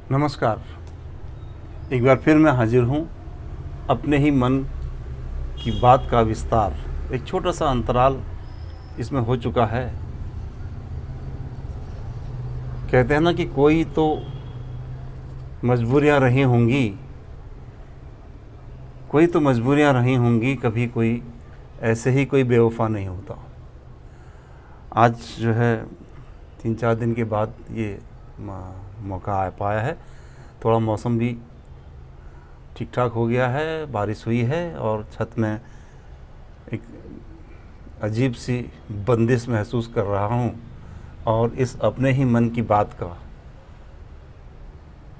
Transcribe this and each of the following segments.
नमस्कार। एक बार फिर मैं हाजिर हूँ अपने ही मन की बात का विस्तार। एक छोटा सा अंतराल इसमें हो चुका है। कहते हैं ना कि कोई तो मजबूरियाँ रही होंगी, कभी कोई ऐसे ही कोई बेवफा नहीं होता। आज जो है 3-4 दिन के बाद ये मौका आ पाया है। थोड़ा मौसम भी ठीक ठाक हो गया है, बारिश हुई है और छत में एक अजीब सी बंदिश महसूस कर रहा हूँ। और इस अपने ही मन की बात का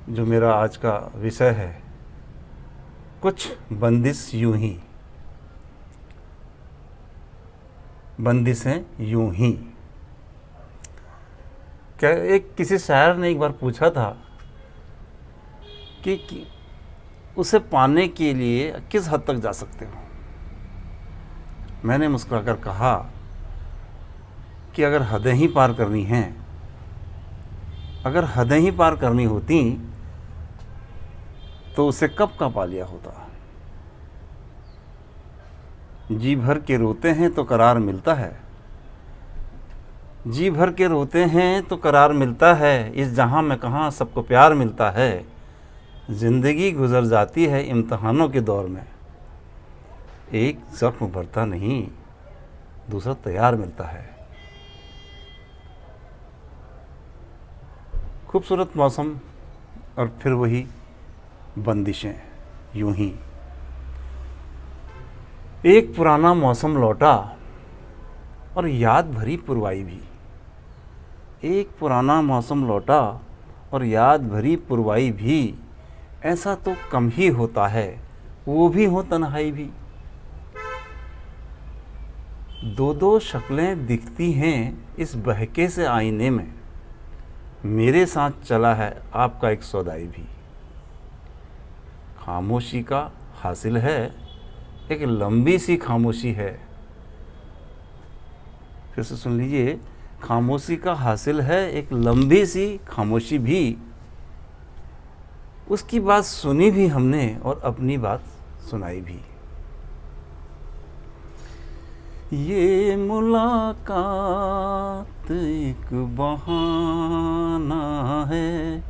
जो मेरा आज का विषय है, कुछ बंदिशें यूं ही। क्या एक किसी शायर ने एक बार पूछा था कि उसे पाने के लिए किस हद तक जा सकते हो। मैंने मुस्कुराकर कहा कि अगर हदें ही पार करनी हैं, अगर हदें ही पार करनी होती तो उसे कब का पा लिया होता। जी भर के रोते हैं तो करार मिलता है, जी भर के रोते हैं तो करार मिलता है। इस जहां में कहाँ सबको प्यार मिलता है। ज़िंदगी गुजर जाती है इम्तहानों के दौर में, एक ज़ख्म भरता नहीं दूसरा तैयार मिलता है। खूबसूरत मौसम और फिर वही बंदिशें यूं ही। एक पुराना मौसम लौटा और याद भरी पुरवाई भी। एक पुराना मौसम लौटा और याद भरी पुरवाई भी। ऐसा तो कम ही होता है, वो भी हो तन्हाई भी। दो दो शक्लें दिखती हैं इस बहके से आईने में। मेरे साथ चला है आपका एक सौदाई भी। खामोशी का हासिल है एक लंबी सी खामोशी है। फिर से सुन लीजिए, खामोशी का हासिल है एक लंबी सी खामोशी भी। उसकी बात सुनी भी हमने और अपनी बात सुनाई भी। ये मुलाकात एक बहाना है,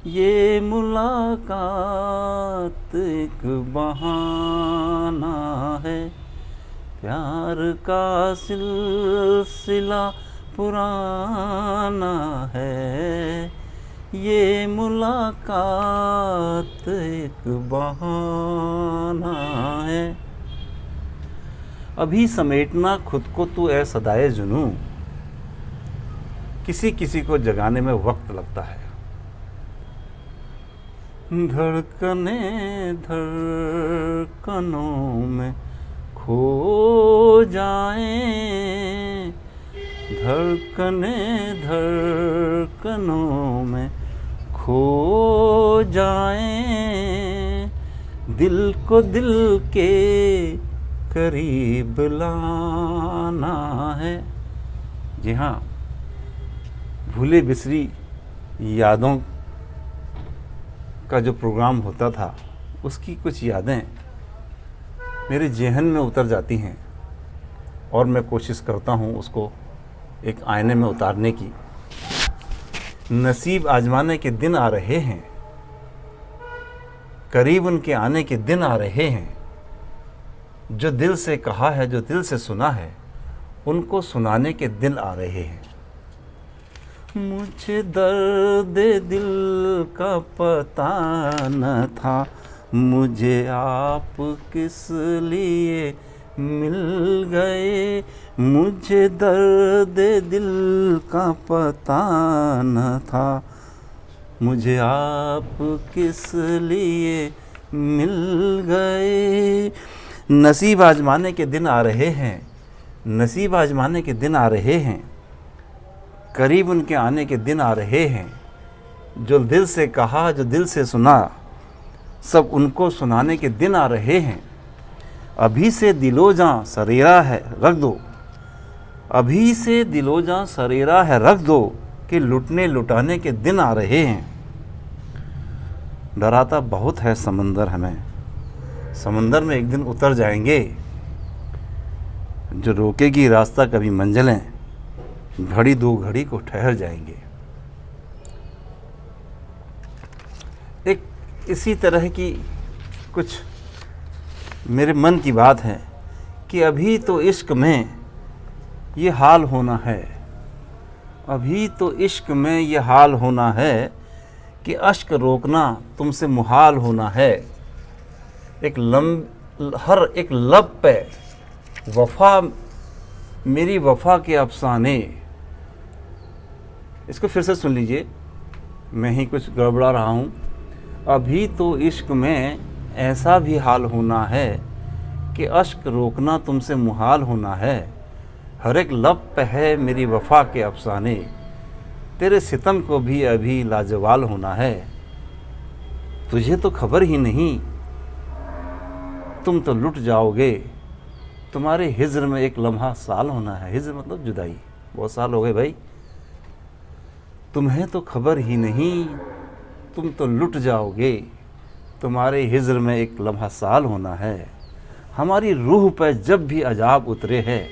ये मुलाकात एक बहाना है। प्यार का सिलसिला पुराना है, ये मुलाकात एक बहाना है। अभी समेटना खुद को तू ऐ सदाए जुनूं, किसी किसी को जगाने में वक्त लगता है। धड़कने धड़कनों में खो जाएं, धड़कने धड़कनों में खो जाएं। दिल को दिल के करीब लाना है। जी हाँ, भूले बिसरी यादों का जो प्रोग्राम होता था, उसकी कुछ यादें मेरे ज़हन में उतर जाती हैं और मैं कोशिश करता हूँ उसको एक आईने में उतारने की। नसीब आजमाने के दिन आ रहे हैं, करीब उनके आने के दिन आ रहे हैं। जो दिल से कहा है, जो दिल से सुना है, उनको सुनाने के दिन आ रहे हैं। मुझे दर्द दिल का पता न था, मुझे आप किस लिए मिल गए। मुझे दर्द दिल का पता न था, मुझे आप किस लिए मिल गए। नसीब आजमाने के दिन आ रहे हैं, नसीब आजमाने के दिन आ रहे हैं। करीब उनके आने के दिन आ रहे हैं। जो दिल से कहा, जो दिल से सुना, सब उनको सुनाने के दिन आ रहे हैं। अभी से दिलो जां सरेरा है रख दो, अभी से दिलो जां सरेरा है रख दो, कि लुटने लुटाने के दिन आ रहे हैं। डराता बहुत है समंदर हमें, समंदर में एक दिन उतर जाएंगे, जो रोकेगी रास्ता कभी मंजिलें, घड़ी दो घड़ी को ठहर जाएंगे। एक इसी तरह की कुछ मेरे मन की बात है कि अभी तो इश्क में ये हाल होना है, अभी तो इश्क में ये हाल होना है कि अश्क रोकना तुमसे मुहाल होना है। हर एक लब पे वफ़ा, मेरी वफ़ा के अफसाने। इसको फिर से सुन लीजिए, मैं ही कुछ गड़बड़ा रहा हूँ। अभी तो इश्क में ऐसा भी हाल होना है कि अश्क रोकना तुमसे मुहाल होना है। हर एक लब पे है मेरी वफ़ा के अफसाने, तेरे सितम को भी अभी लाजवाल होना है। तुझे तो खबर ही नहीं, तुम तो लुट जाओगे, तुम्हारे हिज्र में एक लम्हा साल होना है। हिज्र मतलब जुदाई, बहुत साल हो गए भाई। तुम्हें तो खबर ही नहीं, तुम तो लुट जाओगे, तुम्हारे हिज्र में एक लम्हा साल होना है। हमारी रूह पर जब भी अजाब उतरे है,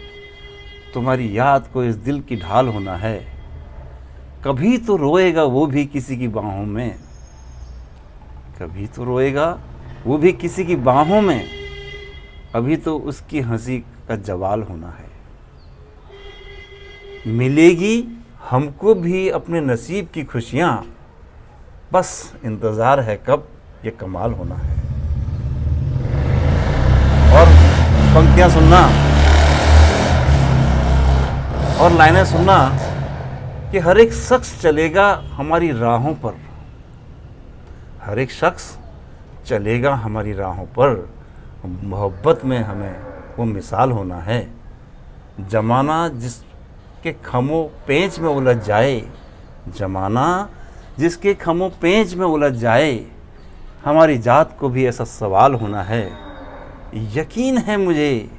तुम्हारी याद को इस दिल की ढाल होना है। कभी तो रोएगा वो भी किसी की बाहों में, कभी तो रोएगा वो भी किसी की बाहों में, अभी तो उसकी हंसी का जवाल होना है। मिलेगी हमको भी अपने नसीब की खुशियाँ, बस इंतज़ार है कब ये कमाल होना है। और पंक्तियाँ सुनना और लाइनें सुनना कि हर एक शख्स चलेगा हमारी राहों पर, हर एक शख्स चलेगा हमारी राहों पर, मोहब्बत में हमें वो मिसाल होना है। ज़माना जिसके खमों पेंच में उलझ जाए, ज़माना जिसके खमों पेंच में उलझ जाए, हमारी जात को भी ऐसा सवाल होना है। यकीन है मुझे,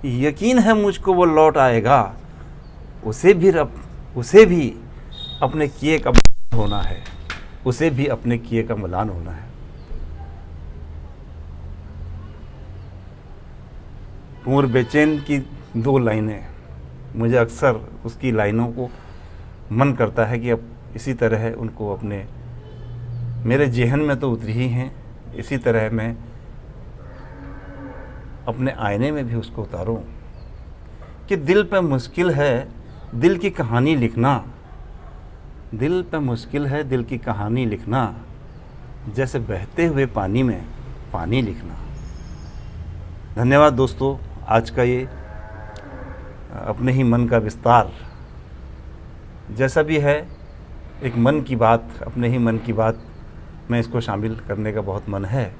यकीन है मुझको वो लौट आएगा, उसे भी अपने किए का होना है, उसे भी अपने किए का मलान होना है। कुंवर बेचैन की 2 लाइनें, मुझे अक्सर उसकी लाइनों को मन करता है कि अब इसी तरह उनको अपने, मेरे जेहन में तो उतरी ही हैं, इसी तरह मैं अपने आईने में भी उसको उतारूं कि दिल पे मुश्किल है दिल की कहानी लिखना, दिल पे मुश्किल है दिल की कहानी लिखना, जैसे बहते हुए पानी में पानी लिखना। धन्यवाद दोस्तों, आज का ये अपने ही मन का विस्तार जैसा भी है, एक मन की बात, अपने ही मन की बात में इसको शामिल करने का बहुत मन है।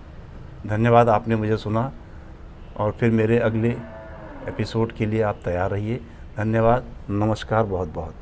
धन्यवाद, आपने मुझे सुना, और फिर मेरे अगले एपिसोड के लिए आप तैयार रहिए। धन्यवाद, नमस्कार, बहुत बहुत।